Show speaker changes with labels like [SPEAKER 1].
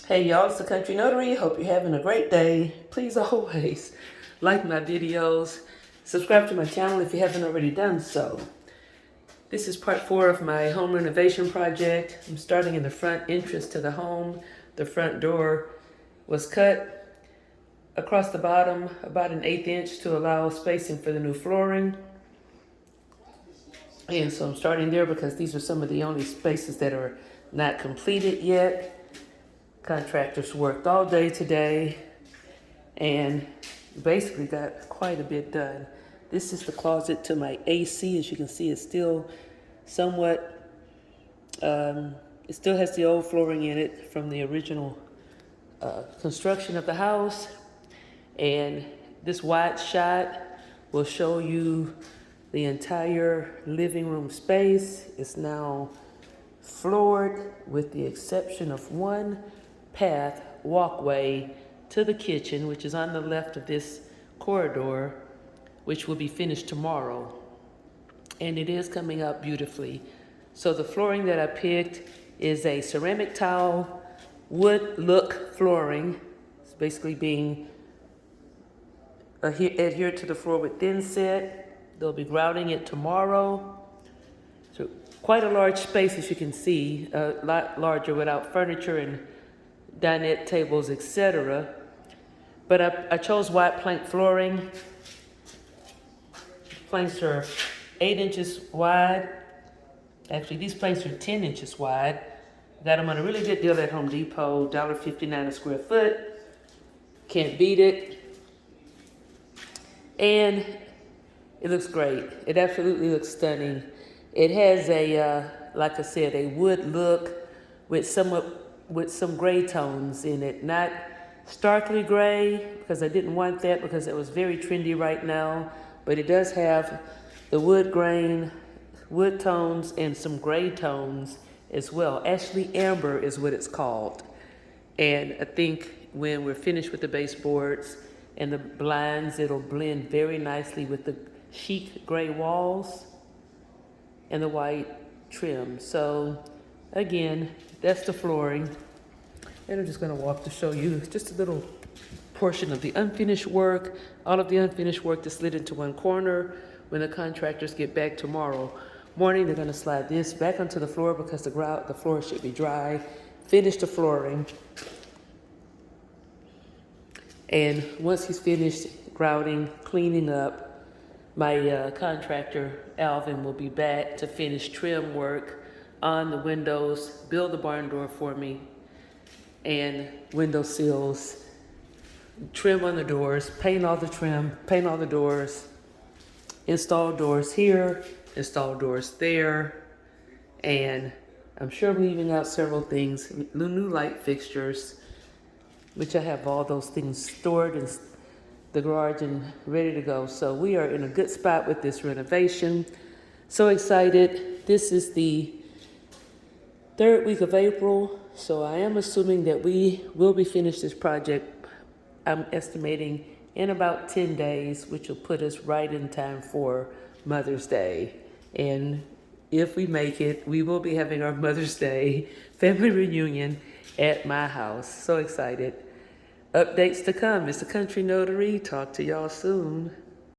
[SPEAKER 1] Hey y'all, it's the Country Notary. Hope you're having a great day. Please always like my videos. Subscribe to my channel if you haven't already done so. This is part 4 of my home renovation project. I'm starting in the front entrance to the home. The front door was cut across the bottom about an 1/8 inch to allow spacing for the new flooring. And so I'm starting there because these are some of the only spaces that are not completed yet. Contractors worked all day today and basically got quite a bit done. This is the closet to my AC. As you can see, it's still somewhat, it still has the old flooring in it from the original construction of the house. And this wide shot will show you the entire living room space. It's now floored with the exception of one path walkway to the kitchen, which is on the left of this corridor, which will be finished tomorrow. And it is coming out beautifully. So the flooring that I picked is a ceramic tile wood look flooring. It's basically being adhered to the floor with thin set. They'll be grouting it tomorrow. So quite a large space, as you can see, a lot larger without furniture and dinette tables, etc. But I chose white plank flooring. Planks are 8 inches wide. Actually, these planks are 10 inches wide. Got them on a really good deal at Home Depot, $1.59 a square foot. Can't beat it. And it looks great. It absolutely looks stunning. It has a, like I said, a wood look with some gray tones in it. Not starkly gray, because I didn't want that because it was very trendy right now. But it does have the wood grain, wood tones, and some gray tones as well. Actually, amber is what it's called. And I think when we're finished with the baseboards and the blinds, it'll blend very nicely with the chic gray walls and the white trim. So again, that's the flooring. And I'm just gonna walk to show you just a little portion of the unfinished work. All of the unfinished work is slid into one corner. When the contractors get back tomorrow morning, they're gonna slide this back onto the floor because the floor should be dry. Finish the flooring. And once he's finished grouting, cleaning up, my contractor, Alvin, will be back to finish trim work on the windows, build the barn door for me, and window sills, trim on the doors, paint all the trim, paint all the doors, install doors here, install doors there, and I'm sure I'm leaving out several things, new light fixtures, which I have all those things stored in the garage and ready to go. So we are in a good spot with this renovation. So excited. This is the 3rd week of April. So I am assuming that we will be finished this project, I'm estimating, in about 10 days, which will put us right in time for Mother's Day. And if we make it, we will be having our Mother's Day family reunion at my house. So excited. Updates to come. It's the Country Notary. Talk to y'all soon.